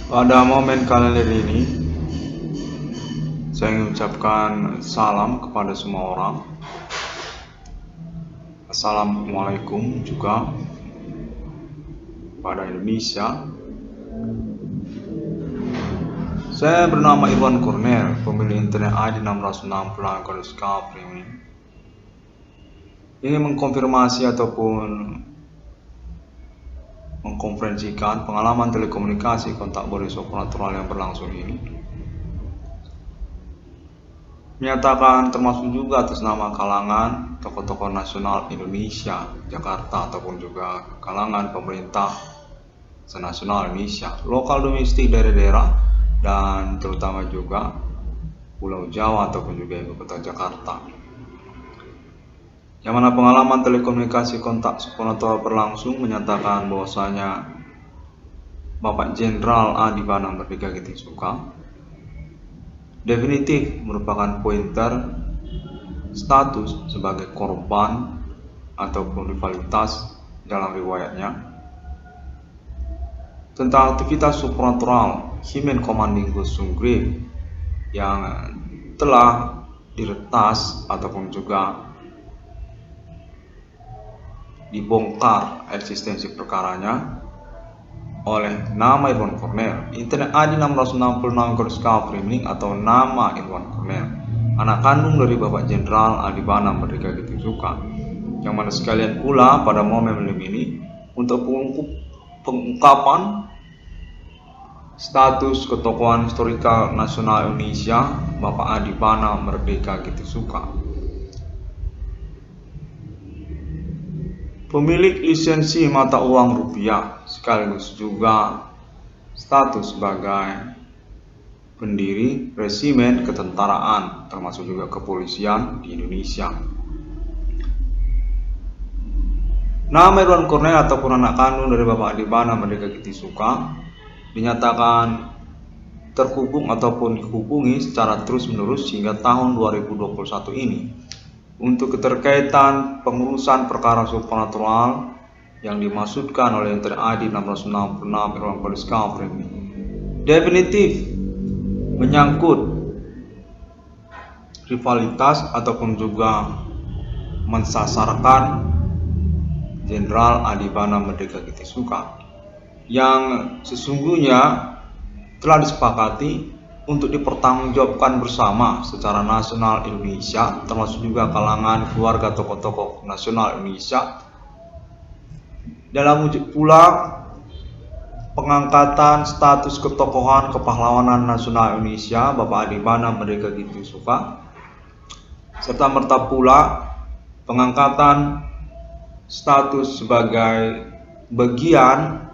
Pada momen kalender ini, saya ingin ucapkan salam kepada semua orang. Assalamualaikum juga pada Indonesia. Saya bernama Irwan Cornel, pemilik internet ID 660 ini mengkonfirmasi ataupun mengkonferensikan pengalaman telekomunikasi kontak body supernatural yang berlangsung ini. Menyatakan termasuk juga atas nama kalangan tokoh-tokoh nasional Indonesia, Jakarta, ataupun juga kalangan pemerintah senasional Indonesia, lokal domestik daerah-daerah, dan terutama juga Pulau Jawa ataupun juga ibu kota Jakarta. Yang mana pengalaman telekomunikasi kontak supernatural berlangsung menyatakan bahwasanya Bapak Jenderal Adi Bana Merdeka Gitisuka definitif merupakan pointer status sebagai korban ataupun rivalitas dalam riwayatnya tentang aktivitas supernatural Human Commanding Ghost Sunggrave yang telah diretas ataupun juga dibongkar eksistensi perkaranya oleh nama Irwan Cornel, internet ID 666 atau nama Irwan Cornel, anak kandung dari Bapak Jenderal Adi Bana Merdeka Gitisuka, yang mana sekalian pula pada momen ini untuk pengungkapan status ketokohan historikal nasional Indonesia Bapak Adi Bana Merdeka Gitisuka, pemilik lisensi mata uang rupiah sekaligus juga status sebagai pendiri resimen ketentaraan termasuk juga kepolisian di Indonesia. Nama Irwan Cornel ataupun anak kandung dari Bapak Adi Bana Merdeka Gitisuka dinyatakan terhubung ataupun dihubungi secara terus-menerus hingga tahun 2021 ini untuk keterkaitan pengurusan perkara supernatural yang dimaksudkan oleh internet ID 666 Irwan Cornel ini definitif menyangkut rivalitas ataupun juga mensasarkan Jenderal Adi Bana Merdeka Gitisuka yang sesungguhnya telah disepakati untuk dipertanggungjawabkan bersama secara nasional Indonesia, termasuk juga kalangan keluarga tokoh-tokoh nasional Indonesia, dalam wujud pula pengangkatan status ketokohan kepahlawanan nasional Indonesia Bapak Adi Bana Merdeka Gitisuka, serta merta pula pengangkatan status sebagai bagian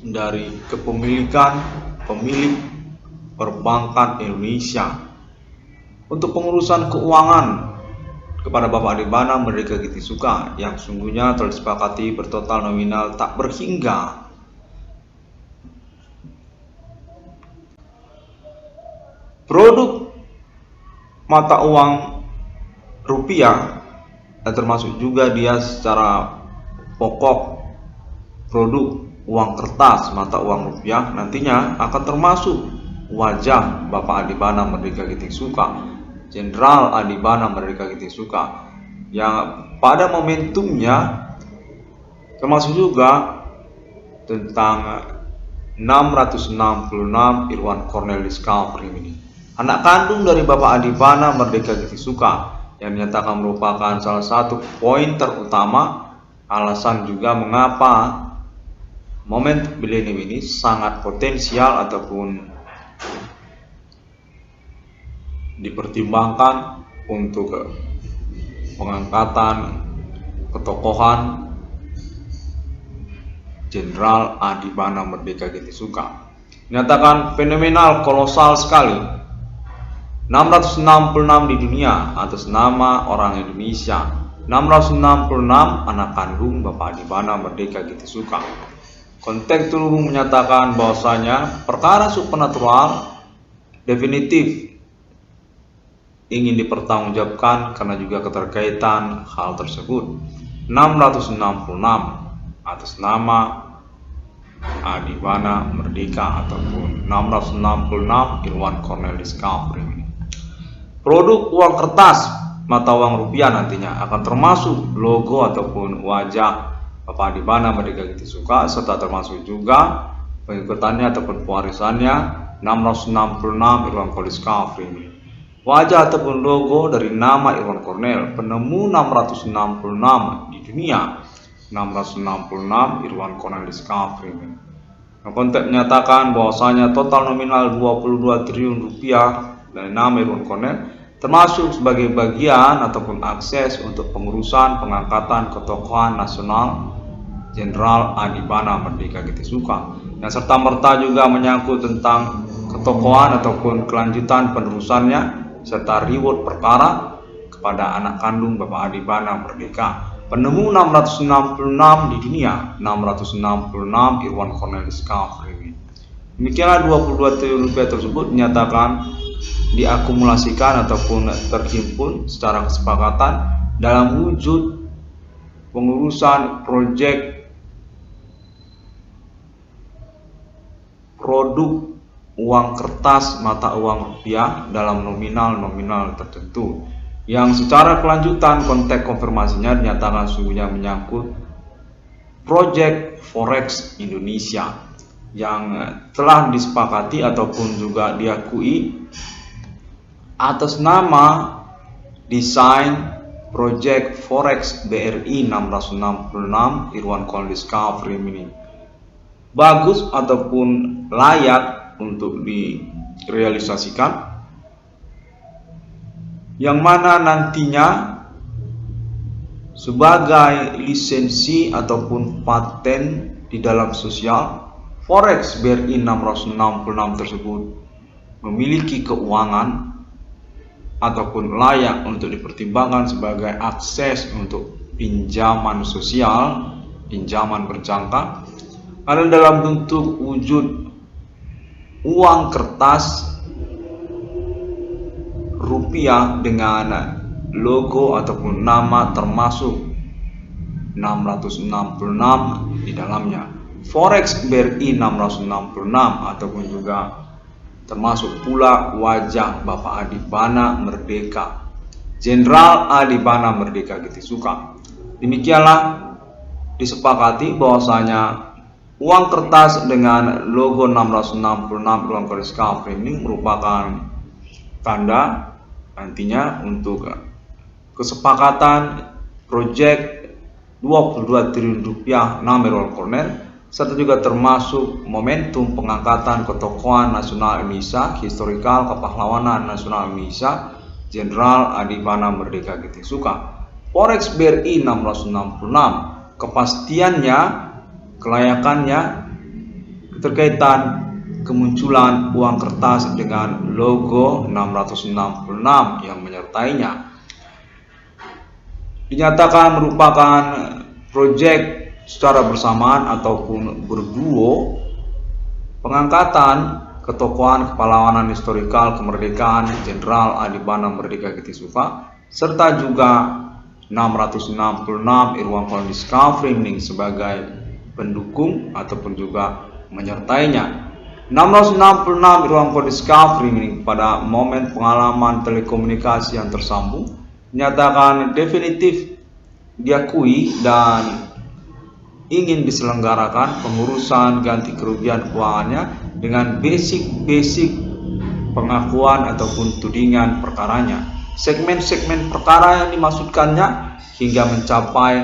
dari kepemilikan pemilik perbankan Indonesia untuk pengurusan keuangan kepada Bapak Adi Bana Merdeka Gitisuka yang sungguhnya telah disepakati bertotal nominal tak berhingga produk mata uang rupiah, dan termasuk juga dia secara pokok produk uang kertas mata uang rupiah nantinya akan termasuk wajah Bapak Adi Bana Merdeka Gitisuka, Jenderal Adi Bana Merdeka Gitisuka, yang pada momentumnya termasuk juga tentang 666 Irwan Cornel Discovery ini, anak kandung dari Bapak Adi Bana Merdeka Gitisuka, yang dinyatakan merupakan salah satu pointer utama alasan juga mengapa momen milenium ini sangat potensial ataupun dipertimbangkan untuk pengangkatan ketokohan Jenderal Adi Bana Merdeka Gitisuka. Dinyatakan fenomenal, kolosal sekali. 666 di dunia atas nama orang Indonesia, 666 anak kandung Bapak Adi Bana Merdeka Gitisuka. Konteks terhubung menyatakan bahwasanya perkara supernatural definitif ingin dipertanggungjawabkan karena juga keterkaitan hal tersebut. 666 atas nama Adibana Merdeka ataupun 666 Irwan Cornelis Discovery. Produk uang kertas mata uang rupiah nantinya akan termasuk logo ataupun wajah Bapak Adibana Merdeka Gintisuka, serta termasuk juga pengikutannya ataupun pewarisannya 666 Irwan Cornelis Discovery. Wajah ataupun logo dari nama Irwan Cornel, penemu 666 di dunia, 666 Irwan Cornelis Discovery. Konteks menyatakan bahwasanya total nominal 22 triliun rupiah dari nama Irwan Cornel termasuk sebagai bagian ataupun akses untuk pengurusan pengangkatan ketokohan nasional Jenderal Adibana Merdeka Gintisuka, yang serta merta juga menyangkut tentang ketokohan ataupun kelanjutan penerusannya serta reward perkara kepada anak kandung Bapak Adibana Merdeka, penemu 666 di dunia, 666 Irwan Cornelis Discovery. Demikianlah 22 triliun rupiah tersebut dinyatakan diakumulasikan ataupun terhimpun secara kesepakatan dalam wujud pengurusan proyek produk uang kertas mata uang rupiah dalam nominal tertentu, yang secara kelanjutan konteks konfirmasinya dinyatakan sungguhnya menyangkut proyek Forex Indonesia yang telah disepakati ataupun juga diakui atas nama desain proyek Forex BRI 666 Irwan Cornelis Discovery ini bagus ataupun layak untuk direalisasikan, yang mana nantinya sebagai lisensi ataupun paten di dalam sosial Forex BRI 666 tersebut memiliki keuangan ataupun layak untuk dipertimbangkan sebagai akses untuk pinjaman sosial, pinjaman berjangka, ada dalam bentuk wujud uang kertas rupiah dengan logo ataupun nama termasuk 666 di dalamnya. Forex BRI 666 ataupun juga termasuk pula wajah Bapak Adibana Merdeka, Jenderal Adibana Merdeka Gintisuka. Demikianlah disepakati bahwasanya uang kertas dengan logo 666 Irwan Cornelis Discovery ini merupakan tanda nantinya untuk kesepakatan proyek 22 triliun rupiah nama Irwan Cornel, serta juga termasuk momentum pengangkatan ketokohan nasional Indonesia, historikal kepahlawanan nasional Indonesia, Jenderal Adibana Merdeka Gintisuka. Forex BRI 666, kepastiannya, kelayakannya, keterkaitan kemunculan uang kertas dengan logo 666 yang menyertainya dinyatakan merupakan proyek secara bersamaan ataupun berduo pengangkatan ketokohan kepahlawanan historikal kemerdekaan Jenderal Adibana Merdeka Gintisuka, serta juga 666 Irwan Cornelis Discovery sebagai pendukung ataupun juga menyertainya. 666 Irwan Cornelis Discovery pada momen pengalaman telekomunikasi yang tersambung dinyatakan definitif diakui dan ingin diselenggarakan pengurusan ganti kerugian keuangannya dengan basic pengakuan ataupun tudingan perkaranya, segmen-segmen perkara yang dimaksudkannya hingga mencapai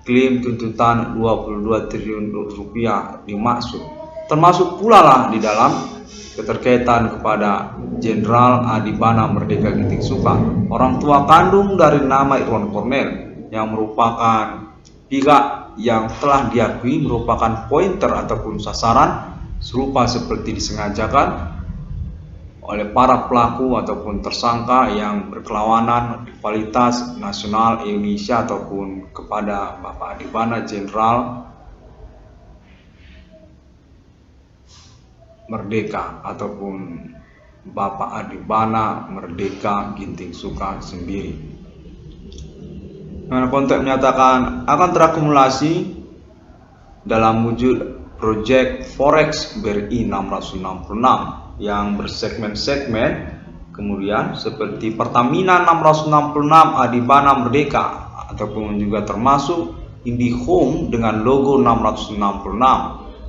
klaim tuntutan 22 triliun rupiah dimaksud, termasuk pula lah di dalam keterkaitan kepada Jenderal Adibana Merdeka Gintisuka, orang tua kandung dari nama Irwan Cornel, yang merupakan pihak yang telah diakui merupakan pointer ataupun sasaran serupa seperti disengajakan oleh para pelaku ataupun tersangka yang berkelawanan rivalitas nasional Indonesia ataupun kepada Bapak Adibana Jenderal Merdeka ataupun Bapak Adibana Merdeka Gintisuka sendiri. Konteks menyatakan akan terakumulasi dalam wujud proyek Forex BRI 666 yang bersegmen-segmen, kemudian seperti Pertamina 666 Adibana Merdeka, ataupun juga termasuk IndiHome dengan logo 666,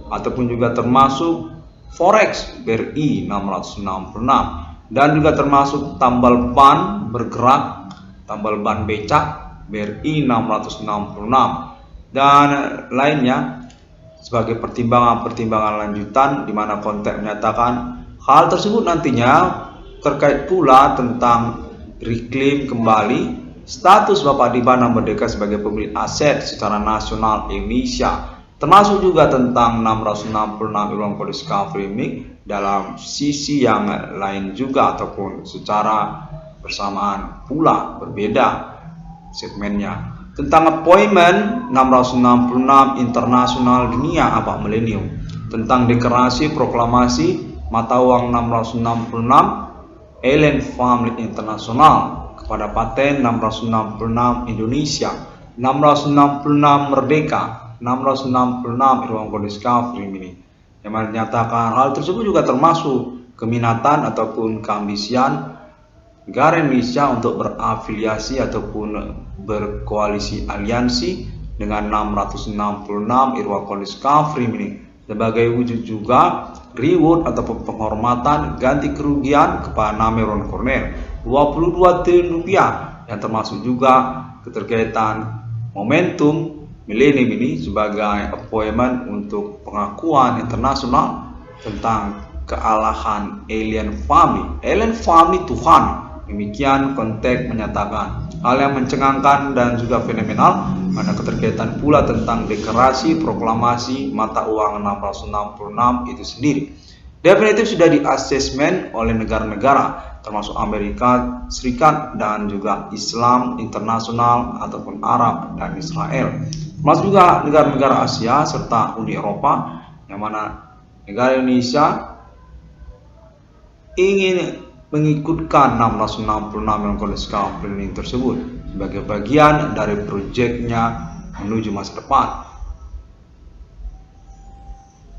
ataupun juga termasuk Forex BRI 666, dan juga termasuk tambal ban bergerak, tambal ban becak BRI 666 dan lainnya sebagai pertimbangan-pertimbangan lanjutan, di mana konteks menyatakan hal tersebut nantinya terkait pula tentang reklaim kembali status Bapak Adibana Merdeka sebagai pemilik aset secara nasional Indonesia, termasuk juga tentang 666 Irwan Kode Framing dalam sisi yang lain juga, ataupun secara bersamaan pula berbeda segmennya, tentang appointment 666 internasional dunia abad milenium, tentang deklarasi proklamasi mata uang 666 Alien Family Internasional kepada paten 666 Indonesia, 666 Merdeka, 666 Irwan Kode Framing, yang menyatakan hal tersebut juga termasuk keminatan ataupun keambisian negara Indonesia untuk berafiliasi ataupun berkoalisi aliansi dengan 666 Irwan Kode Framing sebagai wujud juga reward ataupun penghormatan ganti kerugian kepada nama Irwan Cornell 22 triliun rupiah, yang termasuk juga keterkaitan momentum milenium ini sebagai appointment untuk pengakuan internasional tentang kealahan alien family Tuhan. Demikian konteks menyatakan hal yang mencengangkan dan juga fenomenal, mana keterkaitan pula tentang deklarasi proklamasi mata uang 666 itu sendiri definitif sudah di-assessment oleh negara-negara termasuk Amerika Serikat dan juga Islam internasional ataupun Arab dan Israel, termasuk juga negara-negara Asia serta Uni Eropa, yang mana negara Indonesia ingin mengikutkan 666 Irwan Kode Framing tersebut sebagai bagian dari proyeknya menuju masa depan.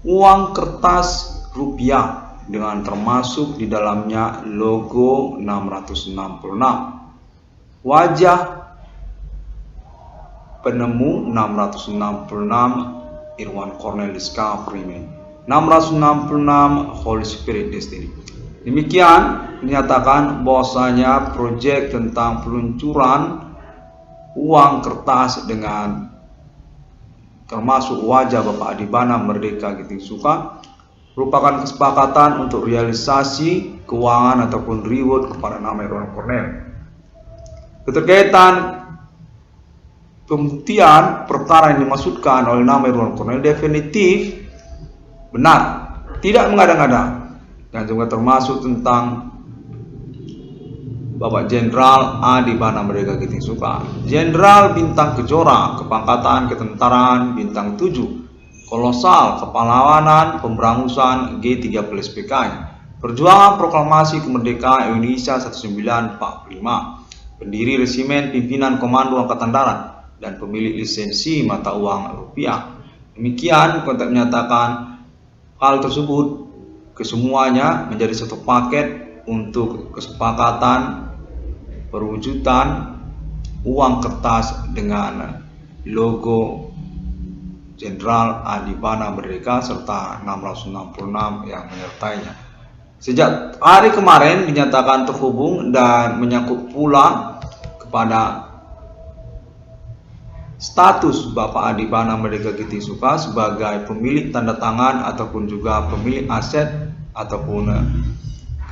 Uang kertas rupiah dengan termasuk di dalamnya logo 666, wajah penemu 666 Irwan Cornelis Framing, 666 Holy Spirit Destiny. Demikian menyatakan bahwasanya proyek tentang peluncuran uang kertas dengan termasuk wajah Bapak Adibana Merdeka Giting Suka merupakan kesepakatan untuk realisasi keuangan ataupun reward kepada nama Irwan Cornell. Keterkaitan pembuktian perkara yang dimaksudkan oleh nama Irwan Cornell definitif benar, tidak mengada-ngada, dan juga termasuk tentang Bapak Jenderal Adibana Merdeka Giting Suka, Jenderal Bintang Kejora, kepangkatan ketentaraan Bintang 7, kolosal kepahlawanan pemberangusan G30 PKI, perjuangan proklamasi kemerdekaan Indonesia 1945, pendiri resimen pimpinan Komando Angkatan Darat, dan pemilik lisensi mata uang rupiah. Demikian konteks menyatakan hal tersebut kesemuanya menjadi satu paket untuk kesepakatan perwujudan uang kertas dengan logo Jenderal Adibana Merdeka serta 666 yang menyertainya. Sejak hari kemarin dinyatakan terhubung dan menyangkut pula kepada status Bapak Adibana Merdeka Giting Suka sebagai pemilik tanda tangan ataupun juga pemilik aset ataupun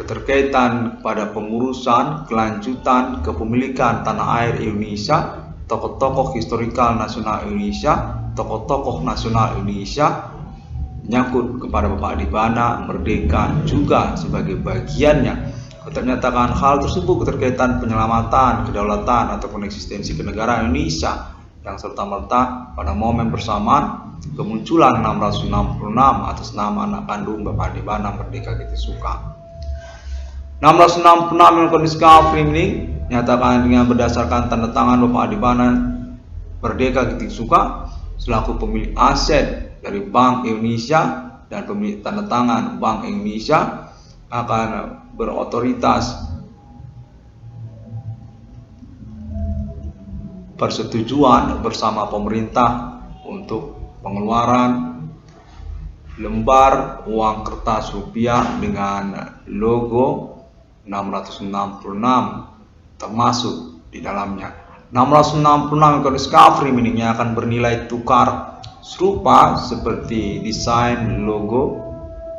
keterkaitan pada pengurusan kelanjutan kepemilikan tanah air Indonesia, tokoh-tokoh historikal nasional Indonesia, tokoh-tokoh nasional Indonesia, menyangkut kepada Bapak Adibana Merdeka juga sebagai bagiannya. Menyatakan hal tersebut keterkaitan penyelamatan kedaulatan ataupun eksistensi kenegaraan Indonesia yang serta-merta pada momen bersamaan kemunculan 666 atas nama anak kandung Bapak Adibana Merdeka Giting Suka. 666 Irwan Kode Framing nyatakan dengan berdasarkan tanda tangan Bapak Adibana Merdeka Giting Suka selaku pemilik aset dari Bank Indonesia dan pemilik tanda tangan Bank Indonesia akan berotoritas persetujuan bersama pemerintah untuk pengeluaran lembar uang kertas rupiah dengan logo 666 termasuk di dalamnya. 666 discovery meaningnya akan bernilai tukar serupa seperti desain logo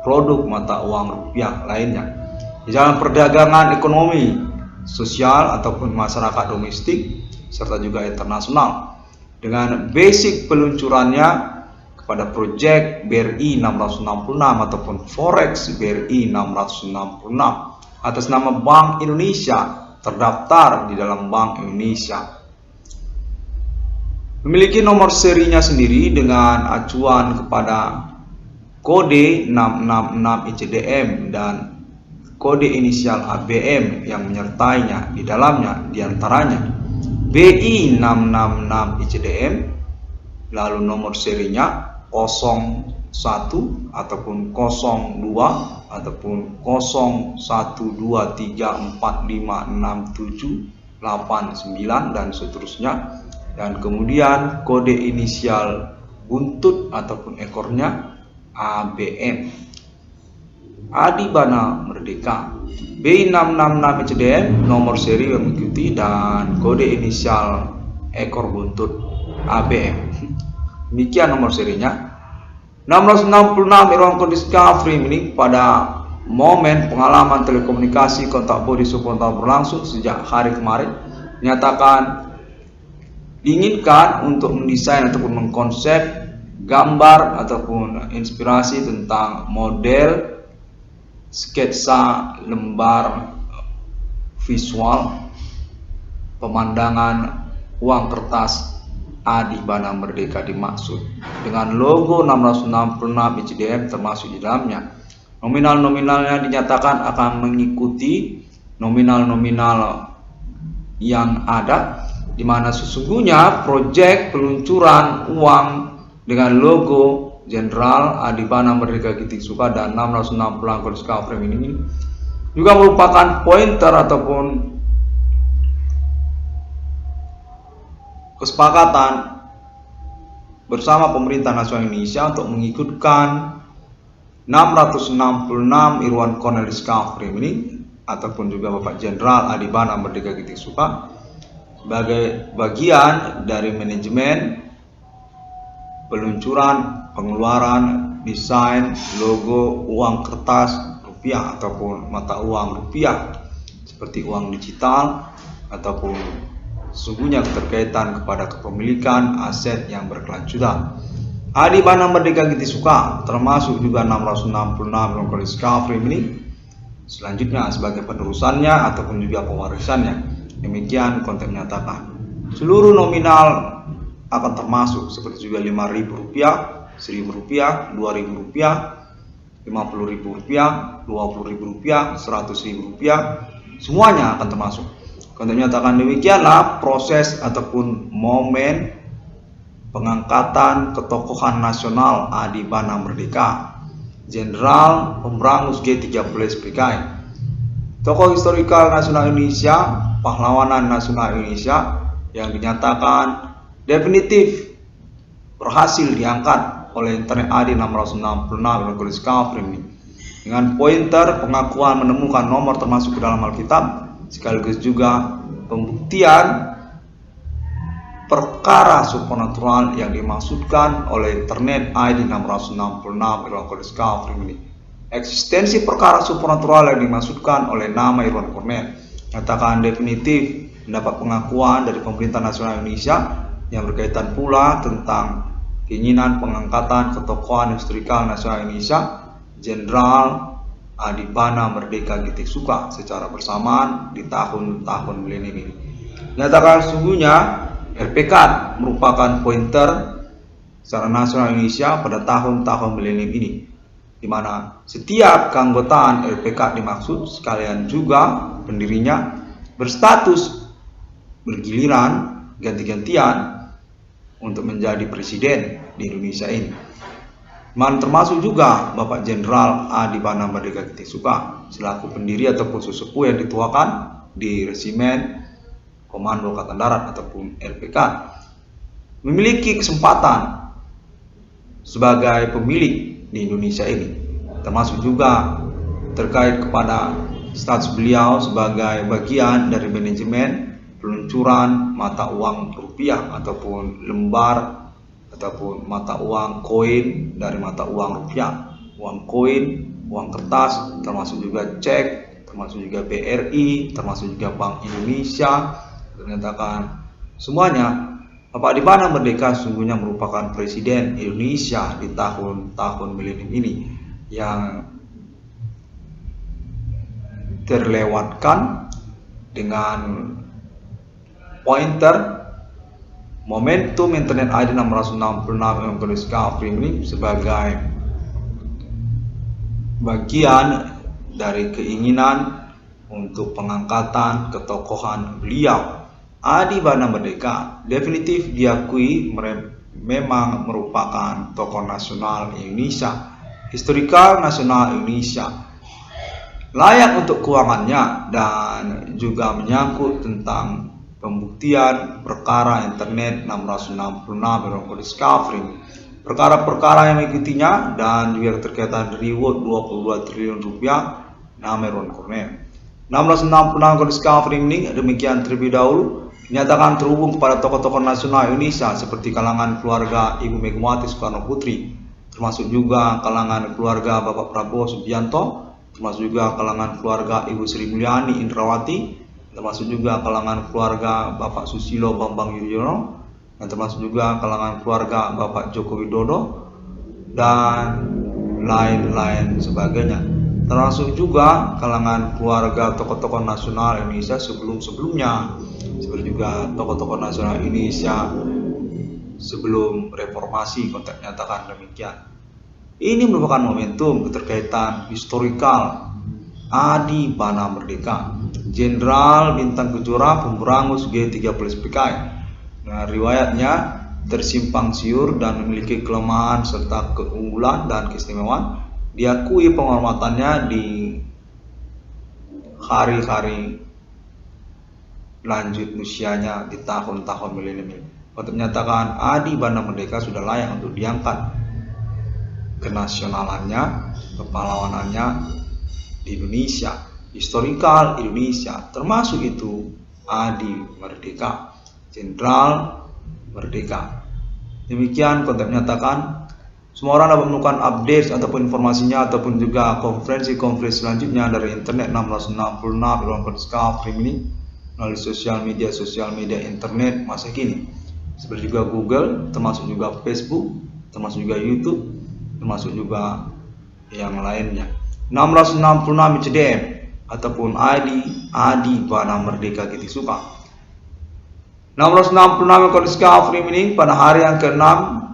produk mata uang rupiah lainnya. Di dalam perdagangan ekonomi, sosial ataupun masyarakat domestik serta juga internasional, dengan basic peluncurannya kepada proyek BRI 666 ataupun Forex BRI 666 atas nama Bank Indonesia terdaftar di dalam Bank Indonesia. Memiliki nomor serinya sendiri dengan acuan kepada kode 666 ICDM dan kode inisial ABM yang menyertainya di dalamnya, diantaranya BI 666 ICDM, lalu nomor serinya 01 ataupun 02 ataupun 0123456789 dan seterusnya, dan kemudian kode inisial buntut ataupun ekornya ABM, Adibana Merdeka. B666 ICDM nomor seri yang mengikuti dan kode inisial ekor buntut ABM. Demikian nomor serinya. 666 Irwan Discovery ini pada momen pengalaman telekomunikasi kontak bodi sepontan berlangsung sejak hari kemarin menyatakan diinginkan untuk mendesain ataupun mengkonsep gambar ataupun inspirasi tentang model sketsa lembar visual pemandangan uang kertas Adibana Merdeka dimaksud dengan logo 666 ICDM termasuk di dalamnya. Nominal-nominalnya dinyatakan akan mengikuti nominal-nominal yang ada, di mana sesungguhnya proyek peluncuran uang dengan logo Jenderal Adibana Merdeka Kitisuka dan 666 Discovery ini juga merupakan pointer ataupun kesepakatan bersama pemerintah nasional Indonesia untuk mengikutkan 666 Irwan Cornel Discovery ini ataupun juga Bapak Jenderal Adibana Merdeka Kitisuka sebagai bagian dari manajemen peluncuran, pengeluaran, desain, logo uang kertas rupiah ataupun mata uang rupiah seperti uang digital ataupun sesungguhnya keterkaitan kepada kepemilikan aset yang berkelanjutan. Adibana Merdeka Kitisuka termasuk juga 666 Discovery ini selanjutnya sebagai penerusannya ataupun juga pewarisannya. Demikian konteks menyatakan seluruh nominal akan termasuk seperti juga Rp5.000, Rp1.000, Rp2.000, Rp50.000, Rp20.000, Rp100.000, semuanya akan termasuk. Untuk menyatakan demikianlah proses ataupun momen pengangkatan ketokohan nasional Adibana Merdeka, Jenderal Pemberangus G30 PKI, tokoh historikal nasional Indonesia, pahlawanan nasional Indonesia yang dinyatakan definitif berhasil diangkat oleh Internet AD 666 Discovery ini dengan pointer pengakuan menemukan nomor termasuk ke dalam Alkitab, sekaligus juga pembuktian perkara supernatural yang dimaksudkan oleh Internet ID 666 Discovery ini. Eksistensi perkara supernatural yang dimaksudkan oleh nama Irwan Cornel nyatakan definitif mendapat pengakuan dari pemerintah nasional Indonesia yang berkaitan pula tentang keinginan pengangkatan ketokohan historikal nasional Indonesia Jenderal Adibana Merdeka Kitisuka secara bersamaan di tahun-tahun milenium ini. Nyatakan sesungguhnya RPK merupakan pointer secara nasional Indonesia pada tahun-tahun milenium ini, di mana setiap keanggotaan RPK dimaksud sekalian juga pendirinya berstatus bergiliran ganti-gantian untuk menjadi presiden di Indonesia ini. termasuk juga Bapak Jenderal Adi Bana Merdeka Kitisuka selaku pendiri ataupun sesepuh yang dituakan di Resimen Komando Angkatan Darat ataupun RPK, memiliki kesempatan sebagai pemilik di Indonesia ini, termasuk juga terkait kepada status beliau sebagai bagian dari manajemen peluncuran mata uang rupiah ataupun lembar ataupun mata uang koin dari mata uang rupiah, uang koin, uang kertas, termasuk juga cek, termasuk juga BRI, termasuk juga Bank Indonesia. Menyatakan semuanya Bapak Adi Bana Merdeka sesungguhnya merupakan presiden Indonesia di tahun-tahun milenium ini yang terlewatkan dengan pointer momentum Internet ID 666 yang Discovery ini sebagai bagian dari keinginan untuk pengangkatan ketokohan beliau. Adi Bana Merdeka definitif diakui memang merupakan tokoh nasional Indonesia, historikal nasional Indonesia, layak untuk keuangannya, dan juga menyangkut tentang pembuktian perkara Internet 666 Discovery, perkara-perkara yang mengikutinya, dan juga terkaitan reward 22 triliun rupiah Nameron Cornell. 666 Discovery ini demikian terlebih dahulu dinyatakan terhubung kepada tokoh-tokoh nasional Indonesia seperti kalangan keluarga Ibu Megawati Soekarno Putri, termasuk juga kalangan keluarga Bapak Prabowo Subianto, termasuk juga kalangan keluarga Ibu Sri Mulyani Indrawati, termasuk juga kalangan keluarga Bapak Susilo Bambang Yudhoyono, dan termasuk juga kalangan keluarga Bapak Joko Widodo, dan lain-lain sebagainya. Termasuk juga kalangan keluarga tokoh-tokoh nasional Indonesia sebelum-sebelumnya, seperti juga tokoh-tokoh nasional Indonesia sebelum reformasi, konteks nyatakan demikian. Ini merupakan momentum keterkaitan historikal Adi Bana Merdeka, Jenderal Bintang Kejora Pemberangus G30 PKI. Nah, riwayatnya tersimpang siur dan memiliki kelemahan serta keunggulan dan keistimewaan. Diakui penghormatannya di hari-hari lanjut usianya di tahun-tahun milenium. Untuk menyatakan Adi Bana Merdeka sudah layak untuk diangkat kenasionalannya, kepahlawanannya di Indonesia, historikal Indonesia, termasuk itu Adi Merdeka, Jenderal Merdeka. Demikian konteks menyatakan. Semua orang dapat menemukan update ataupun informasinya ataupun juga konferensi-konferensi selanjutnya dari Internet 666 Discovery ini melalui sosial media internet masa kini, seperti juga Google, termasuk juga Facebook, termasuk juga YouTube, termasuk juga yang lainnya. 666 CDM ataupun Adi Bana Merdeka Kitisuka. 666 Discovery ini pada hari yang ke-6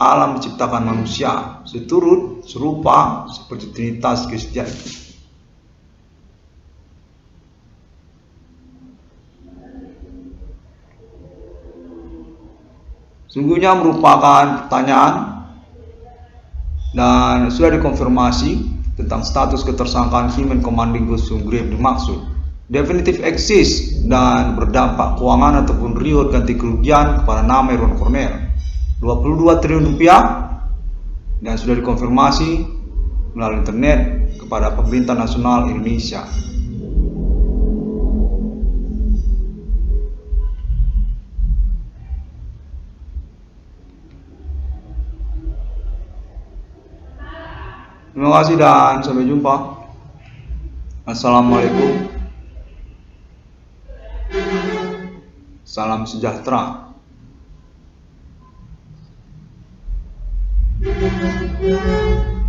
alam diciptakan manusia seturut serupa seperti Trinitas Kristiani. Sungguhnya merupakan pertanyaan dan sudah dikonfirmasi tentang status ketersangkaan Human Commanding Ghost Grave dimaksud definitif eksis dan berdampak keuangan ataupun reward ganti kerugian kepada Nameron Cornell 22 triliun rupiah, dan sudah dikonfirmasi melalui internet kepada pemerintah nasional Indonesia. Terima kasih dan sampai jumpa. Assalamualaikum. Salam sejahtera. Thank you.